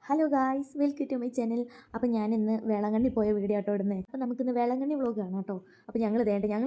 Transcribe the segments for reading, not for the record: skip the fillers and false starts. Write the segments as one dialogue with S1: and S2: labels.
S1: Hello guys, welcome to my channel. അപ്പോൾ ഞാൻ ഇന്ന് വേളാങ്കണ്ണി പോയ വീഡിയോ ആട്ടോ ഇടുന്നത്. അപ്പോൾ നമുക്കിന്ന് വേളാങ്കണ്ണി വ്ളോഗ് കാണാം കേട്ടോ. അപ്പോൾ ഞങ്ങൾ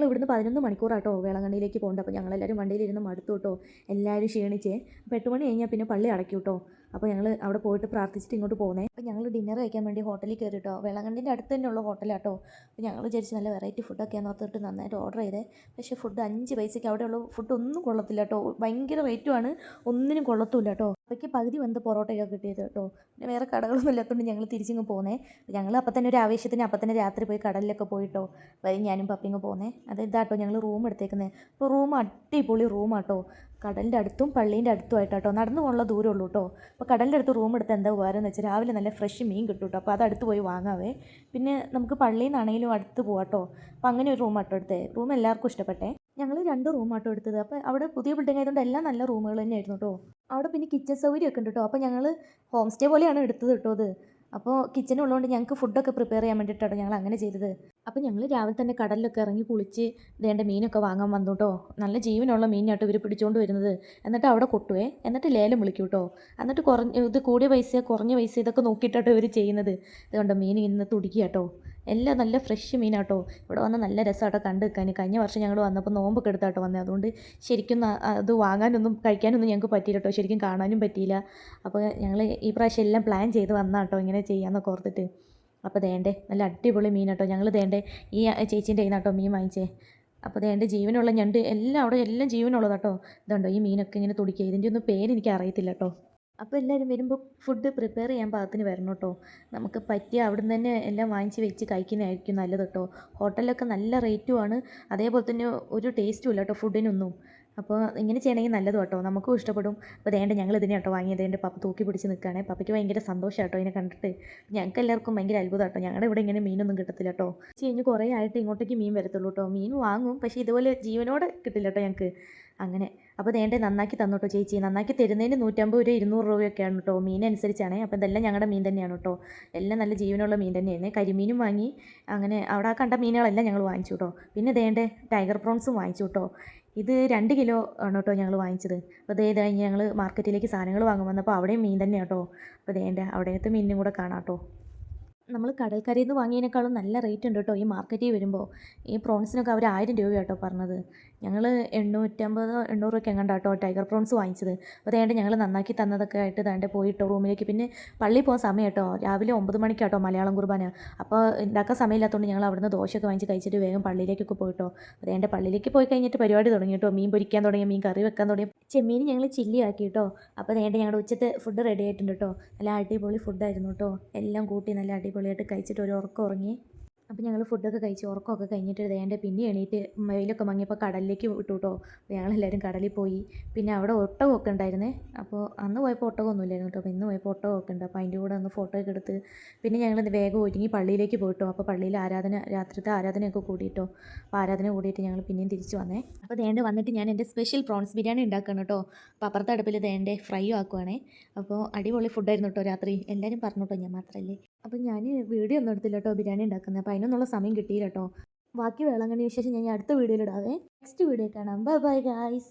S1: ഇവിടുന്ന് 11 മണിക്കൂറാട്ടോ വേളാങ്കണ്ണിയിലേക്ക് പോകേണ്ടത്. അപ്പോൾ ഞങ്ങളെല്ലാവരും വണ്ടിയിലിരുന്ന് മടുത്തു കേട്ടോ. എല്ലാവരും ക്ഷീണിച്ചേ. അപ്പോൾ 8 മണി കഴിഞ്ഞാൽ പിന്നെ പള്ളി അടയ്ക്കും കേട്ടോ. അപ്പോൾ ഞങ്ങൾ അവിടെ പോയിട്ട് പ്രാർത്ഥിച്ചിട്ട് ഇങ്ങോട്ട് പോകുന്നേ. അപ്പോൾ ഞങ്ങൾ ഡിന്നർ കഴിക്കാൻ വേണ്ടി ഹോട്ടലിൽ കയറി കേട്ടോ. വേളാങ്കണ്ണിൻ്റെ അടുത്ത് തന്നെയുള്ള ഹോട്ടലാട്ടോ. അപ്പോൾ ഞങ്ങൾ വിചാരിച്ച് നല്ല വെറൈറ്റി ഫുഡൊക്കെയാണ് ഓർത്തിട്ട് നന്നായിട്ട് ഓർഡർ ചെയ്തേ. പക്ഷേ ഫുഡ് 5 പൈസയ്ക്ക് അവിടെയുള്ള ഫുഡ് ഒന്നും കൊള്ളത്തില്ല കേട്ടോ. ഭയങ്കര റേറ്റുമാണ്, ഒന്നിനും കൊള്ളത്തുമില്ല കേട്ടോ. അവയ്ക്ക് പകുതി വന്ന് പൊറോട്ടയൊക്കെ കിട്ടിയത് കേട്ടോ. പിന്നെ വേറെ കടകളൊന്നും ഇല്ലാത്തതുകൊണ്ട് ഞങ്ങൾ തിരിച്ചിങ്ങ് പോന്നേ. ഞങ്ങൾ അപ്പം തന്നെ ഒരു ആവേശത്തിന് അപ്പം തന്നെ രാത്രി പോയി കടലിലൊക്കെ പോയിട്ടോ. വരും ഞാനും പപ്പിങ്ങ് പോന്നേ. അത് ഇതാട്ടോ ഞങ്ങൾ റൂം എടുത്തേക്കുന്നത്. അപ്പോൾ റൂം അടിപൊളി റൂമാട്ടോ. കടലിൻ്റെ അടുത്തും പള്ളീൻ്റെ അടുത്തുമായിട്ടോ. നടന്നു പോകാനുള്ള ദൂരമുള്ളൂ കേട്ടോ. അപ്പോൾ കടലിൻ്റെ അടുത്ത് റൂം എടുത്ത് എന്താ ഉപകാരം എന്ന് വെച്ചാൽ രാവിലെ നല്ല ഫ്രഷ് മീൻ കിട്ടും കേട്ടോ. അപ്പോൾ അത് അടുത്ത് പോയി വാങ്ങാവേ. പിന്നെ നമുക്ക് പള്ളിയിൽ നിന്നാണെങ്കിലും അടുത്ത് പോകാട്ടോ. അപ്പോൾ അങ്ങനെ ഒരു റൂമാട്ടോ എടുത്തേ. റൂം എല്ലാവർക്കും ഇഷ്ടപ്പെട്ടേ. ഞങ്ങൾ 2 റൂമാട്ടോ എടുത്തത്. അപ്പോൾ അവിടെ പുതിയ ബിൽഡിംഗ് ആയതുകൊണ്ട് എല്ലാം നല്ല റൂമുകൾ തന്നെയായിരുന്നു കേട്ടോ. അവിടെ പിന്നെ കിച്ചൺ സൗകര്യമൊക്കെ ഉണ്ട് കേട്ടോ. അപ്പോൾ ഞങ്ങൾ ഹോം സ്റ്റേ പോലെയാണ് എടുത്തത് കേട്ടോ അത്. അപ്പോൾ കിച്ചൺ ഉള്ളതുകൊണ്ട് ഞങ്ങൾക്ക് ഫുഡൊക്കെ പ്രിപ്പയർ ചെയ്യാൻ വേണ്ടിയിട്ടാണ് ഞങ്ങൾ അങ്ങനെ ചെയ്തത്. അപ്പോൾ ഞങ്ങൾ രാവിലെ തന്നെ കടലിലൊക്കെ ഇറങ്ങി കുളിച്ച് വേണ്ട മീനൊക്കെ വാങ്ങാൻ വന്നു കേട്ടോ. നല്ല ജീവനുള്ള മീനാട്ടോ ഇവർ പിടിച്ചുകൊണ്ട് വരുന്നത്. എന്നിട്ട് അവിടെ കൊട്ടുവേ, എന്നിട്ട് ലേലം വിളിക്കും കേട്ടോ. എന്നിട്ട് ഇത് കൂടിയ പൈസ കുറഞ്ഞ പൈസ ഇതൊക്കെ നോക്കിയിട്ടാട്ടോ ഇവർ ചെയ്യുന്നത്. ഇതുകൊണ്ട് മീൻ ഇന്ന് തുടിക്കുക കേട്ടോ. എല്ലാം നല്ല ഫ്രഷ് മീനാട്ടോ. ഇവിടെ വന്ന് നല്ല രസമാട്ടോ കണ്ടു നിൽക്കാൻ. കഴിഞ്ഞ വർഷം ഞങ്ങൾ വന്നപ്പോൾ നോമ്പൊക്കെ എടുത്താട്ടോ വന്നത്. അതുകൊണ്ട് ശരിക്കും അത് വാങ്ങാനൊന്നും കഴിക്കാനൊന്നും ഞങ്ങൾക്ക് പറ്റിയില്ല കേട്ടോ. ശരിക്കും കാണാനും പറ്റിയില്ല. അപ്പോൾ ഞങ്ങൾ ഈ പ്രാവശ്യം എല്ലാം പ്ലാൻ ചെയ്ത് വന്നാട്ടോ ഇങ്ങനെ ചെയ്യാമെന്നൊക്കെ ഓർത്തിട്ട്. അപ്പോൾ ദേണ്ടേ നല്ല അടിപൊളി മീനാട്ടോ. ഞങ്ങൾ ദേണ്ടേ ഈ ചേച്ചീൻ്റെ കയ്യിൽ മീൻ വാങ്ങിച്ചേ. അപ്പോൾ ദേണ്ട ജീവനുള്ള ഞണ്ട് എല്ലാം അവിടെ എല്ലാം ജീവനുള്ളതാട്ടോ. ഇതുണ്ടോ ഈ മീനൊക്കെ ഇങ്ങനെ തുടിക്കുക. ഇതിൻ്റെ ഒന്നും പേരെനിക്ക് അറിയത്തില്ല കേട്ടോ. അപ്പോൾ എല്ലാവരും വരുമ്പോൾ ഫുഡ് പ്രിപ്പയർ ചെയ്യാൻ പാകത്തിന് വരണം കേട്ടോ. നമുക്ക് പറ്റിയ അവിടെ നിന്ന് തന്നെ എല്ലാം വാങ്ങിച്ച് വെച്ച് കഴിക്കുന്നതായിരിക്കും നല്ലത് കേട്ടോ. ഹോട്ടലിലൊക്കെ നല്ല റേറ്റുമാണ്, അതേപോലെ തന്നെ ഒരു ടേസ്റ്റും ഇല്ല കേട്ടോ ഫുഡിനൊന്നും. അപ്പോൾ ഇങ്ങനെ ചെയ്യണമെങ്കിൽ നല്ലത് കേട്ടോ, നമുക്കും ഇഷ്ടപ്പെടും. അപ്പോൾ ദേണ്ട ഞങ്ങൾ ഇതിനെ കേട്ടോ വാങ്ങിയത്. എൻ്റെ പപ്പ തൂക്കി പിടിച്ച് നിൽക്കുകയാണെ. പപ്പയ്ക്ക് ഭയങ്കര സന്തോഷം കേട്ടോ ഇതിനെ കണ്ടിട്ട്. ഞങ്ങൾക്ക് എല്ലാവർക്കും ഭയങ്കര അത്ഭുതം കേട്ടോ. ഞങ്ങളുടെ ഇവിടെ ഇങ്ങനെ മീനൊന്നും കിട്ടത്തില്ല കേട്ടോ. കഴിഞ്ഞ് കുറേ ആയിട്ട് ഇങ്ങോട്ടേക്ക് മീൻ വരത്തുള്ളൂ കേട്ടോ. മീൻ വാങ്ങും, പക്ഷേ ഇതുപോലെ ജീവനോടെ കിട്ടില്ല കേട്ടോ ഞങ്ങൾക്ക് അങ്ങനെ. അപ്പോൾ ദേണ്ടേ നന്നാക്കി തന്നു കേട്ടോ ചേച്ചി. നന്നാക്കി തരുന്നതിന് 150 രൂപ 200 രൂപയൊക്കെയാണ് കേട്ടോ. മീനനുസരിച്ചാണ്. അപ്പോൾ ഇതെല്ലാം ഞങ്ങളുടെ മീൻ തന്നെയാണ് കേട്ടോ. എല്ലാം നല്ല ജീവനുള്ള മീൻ തന്നെയായിരുന്നു. കരിമീനും വാങ്ങി. അങ്ങനെ അവിടെ കണ്ട മീനുകളെല്ലാം ഞങ്ങൾ വാങ്ങിച്ചു കേട്ടോ. പിന്നെ ദേണ്ടേ ടൈഗർ പ്രോൺസും വാങ്ങിച്ചു കേട്ടോ. ഇത് 2 കിലോ ആണ് കേട്ടോ ഞങ്ങൾ വാങ്ങിച്ചത്. അപ്പോൾ ദേ കഴിഞ്ഞ് ഞങ്ങൾ മാർക്കറ്റിലേക്ക് സാധനങ്ങൾ വാങ്ങാൻ വന്നപ്പോൾ അവിടെയും മീൻ തന്നെയാണ് കേട്ടോ. അപ്പോൾ ദേണ്ട അവിടത്തെ മീനിനും കൂടെ കാണാം കേട്ടോ. നമ്മൾ കടൽക്കരയിൽ നിന്ന് വാങ്ങിയതിനേക്കാളും നല്ല റേറ്റ് ഉണ്ട് കേട്ടോ ഈ മാർക്കറ്റിൽ വരുമ്പോൾ. ഈ പ്രോൺസിനൊക്കെ അവർ 1000 രൂപ കേട്ടോ പറഞ്ഞത്. ഞങ്ങൾ 850 800 രൂപയ്ക്ക് എങ്ങാണ്ട് കേട്ടോ ടൈഗർ പ്രോൺസ് വാങ്ങിച്ചത്. അപ്പോൾ അതേണ്ട ഞങ്ങൾ നന്നാക്കി തന്നതൊക്കെ ആയിട്ട് താണ്ട് പോയിട്ടോ റൂമിലേക്ക്. പിന്നെ പള്ളിയിൽ പോകാൻ സമയം കേട്ടോ. രാവിലെ 9 മണിക്കാട്ടോ മലയാളം കുർബാന. അപ്പോൾ ഉണ്ടാക്കാൻ സമയമില്ലാത്തതുകൊണ്ട് ഞങ്ങൾ അവിടുന്ന് ദോശയൊക്കെ വാങ്ങിച്ച് കഴിച്ചിട്ട് വേഗം പള്ളിയിലേക്കൊക്കെ പോയിട്ടോ. അതേണ്ട പള്ളിയിലേക്ക് പോയി കഴിഞ്ഞിട്ട് പരിപാടി തുടങ്ങി കേട്ടോ. മീൻ പൊരിക്കാൻ തുടങ്ങി, മീൻ കറി വെക്കാൻ തുടങ്ങി. ചെമ്മീൻ ഞങ്ങൾ ചില്ലി ആക്കി കേട്ടോ. അപ്പോൾ അതേണ്ട ഞങ്ങളുടെ ഉച്ചത്തെ ഫുഡ് റെഡി ആയിട്ടുണ്ട് കേട്ടോ. നല്ല അടിപൊളി ഫുഡായിരുന്നു കേട്ടോ. എല്ലാം കൂട്ടി നല്ല അടിപൊളിയായിട്ട് കഴിച്ചിട്ട് ഒരു ഉറക്കം ഉറങ്ങി. അപ്പോൾ ഞങ്ങൾ ഫുഡൊക്കെ കഴിച്ച് ഉറക്കമൊക്കെ കഴിഞ്ഞിട്ട് ദേണ്ട പിന്നെ എണീറ്റ് വെയിലൊക്കെ മങ്ങിയപ്പോൾ കടലിലേക്ക് വിട്ടു കേട്ടോ. അപ്പോൾ ഞങ്ങളെല്ലാവരും കടലിൽ പോയി. പിന്നെ അവിടെ ഒട്ടകമൊക്കെ ഉണ്ടായിരുന്നേ. അപ്പോൾ അന്ന് പോയപ്പോൾ ഒട്ടകമൊന്നുമില്ലായിരുന്നു കേട്ടോ. അപ്പോൾ ഇന്ന് പോയപ്പോൾ ഒട്ടകമൊക്കെ ഉണ്ട്. അപ്പോൾ അതിൻ്റെ കൂടെ ഒന്ന് ഫോട്ടോയൊക്കെ എടുത്ത് പിന്നെ ഞങ്ങൾ വേഗം ഒരുങ്ങി പള്ളിയിലേക്ക് പോയിട്ടോ. അപ്പോൾ പള്ളിയിൽ രാത്രിത്തെ ആരാധനയൊക്കെ കൂടിയിട്ടോ. അപ്പോൾ ആരാധന കൂടിയിട്ട് ഞങ്ങൾ പിന്നെയും തിരിച്ച് വന്നേ. അപ്പോൾ ദേണ്ട വന്നിട്ട് ഞാൻ എൻ്റെ സ്പെഷ്യൽ പ്രോൺസ് ബിരിയാണി ഉണ്ടാക്കണം കേട്ടോ. അപ്പോൾ അപ്പുറത്തെ അടുപ്പിൽ ദേണ്ടേ ഫ്രൈ ആക്കുവാണേ. അപ്പോൾ അടിപൊളി ഫുഡായിരുന്നു കേട്ടോ രാത്രി. എല്ലാവരും പറഞ്ഞു കേട്ടോ, ഞാൻ മാത്രമല്ലേ. അപ്പോൾ ഞാൻ വീഡിയോ ഒന്നും എടുത്തില്ല കേട്ടോ ബിരിയാണി ഉണ്ടാക്കുന്നത്. അപ്പോൾ അതിനൊന്നുള്ള സമയം കിട്ടിയില്ല കേട്ടോ. ബാക്കി വേളാങ്കണ്ണി വിശേഷം ഞാൻ അടുത്ത വീഡിയോയിൽ ഇടാവേ. നെക്സ്റ്റ് വീഡിയോ കാണാം. Bye bye guys.